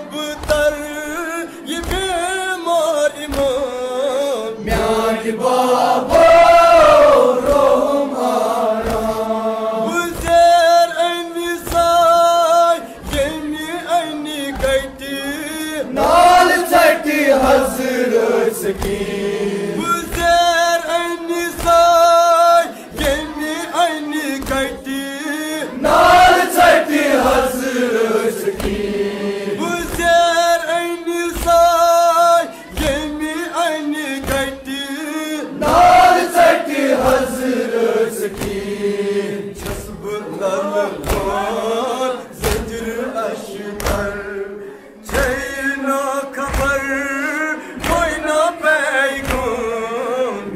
अब तर ये बीमार इमाम म्यान बाबा रोम आरा बुज़ेर अनिसाय येनी अनि गटी नाल चटी हज़रत सकी बुज़ेर अनिसाय येनी अनि गटी नाल चटी हज़रत सकी बुज़ेर अनिसाय येनी अनि गटी नाल चटी हज़रत सकी जस्ब ललवार ज़ंजीर अशकर छैना खबर कोई ना पैगों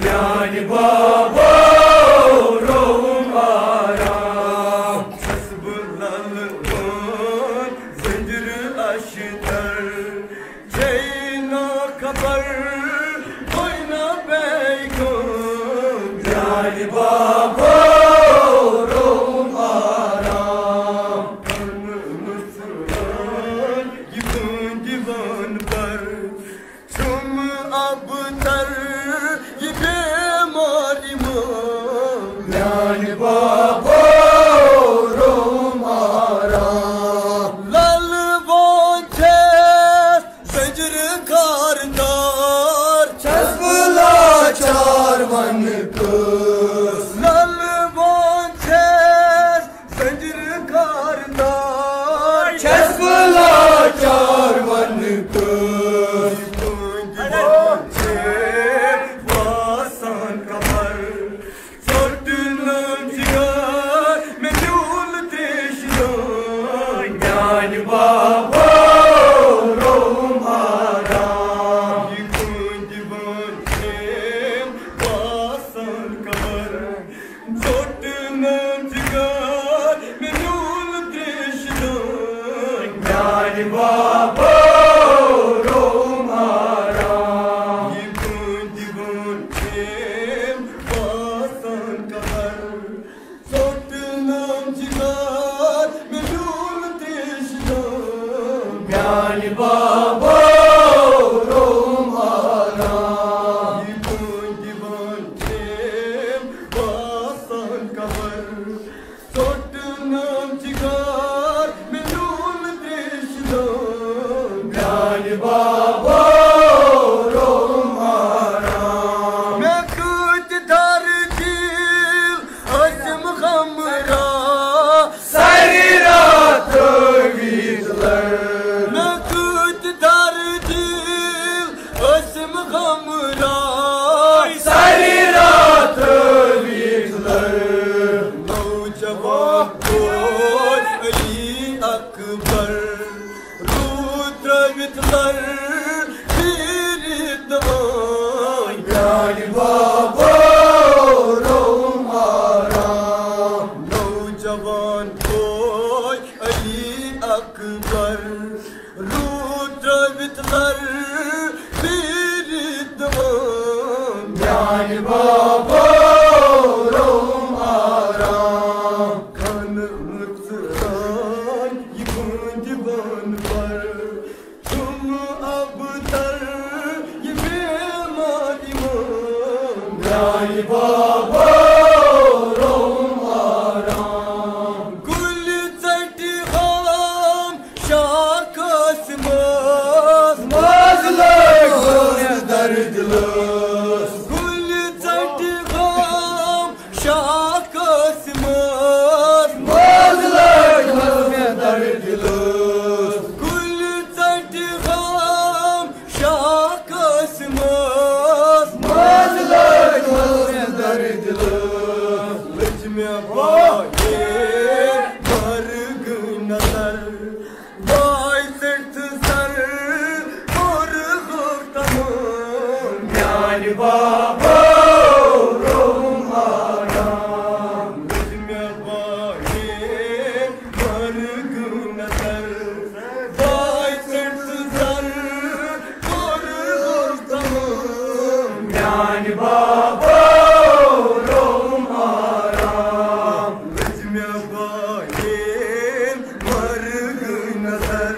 म्यान बाबा रोम आरा जस्ब ललवार ज़ंजीर अशकर छैना खबर कोई ना पैगों म्यान बाबा रोम आरा दीवान पर तुम अब तर ये बीमार इमाम म्यान बाबा रोम आरा ललवान छेस ज़ंजीर कारदार छसबला चार वन कुस ललवान छेस ज़ंजीर कारदार छसबला चार वन कुस वासन कमर सोटन जिगर में झूल देशो ज्ञान बाबा रोम आरा वासन कमर सोटन जिगर में झूल देशो ज्ञान बाबा रोम आरा दीवान प्रेम वासन कमर सोटन जिगर में झूल देशो ज्ञान बाबा रोम आरा दीवान प्रेम वासन कमर सोटन जिगर में झूल देशो ज्ञान बाबा रोम आरा मैं कुछ दर दिल हसम खमरा सारी रात वीजलर मैं कुछ दर दिल हसम खमरा सारी रात वीजलर नौजवान कोई अली अकबर रुद्र वितलर पीरित ज्ञान बाबा रोम आरा नौजवान कोई अली अकबर रुद्र वितलर पीरित ज्ञान बाबा रोम आरा खान मुस्कान ये दीवान पर तुम अब तर ये बीमार इमाम ज्ञान बाबा रोम आरा गुल चटी खाम शाखस मास दर्द लस गुल चटी खाम शाखस मास दर्द लस गुल चटी खाम शाखस मास दर्द लस लक्ष्मी बाये मर्ग नजर बाई सिर्थ सर और गुफ्तगू ज्ञान बाबा रोम आरा लक्ष्मी बाये मर्ग नजर बाई सिर्थ सर और गुफ्तगू ज्ञान बाबा नजर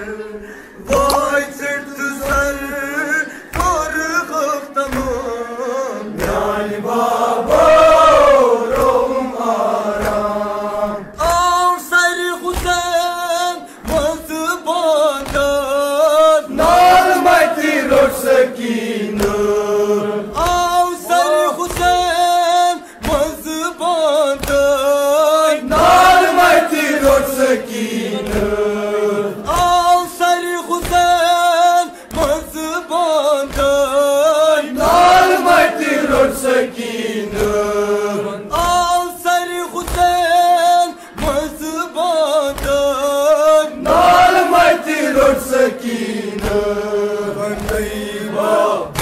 Vivo!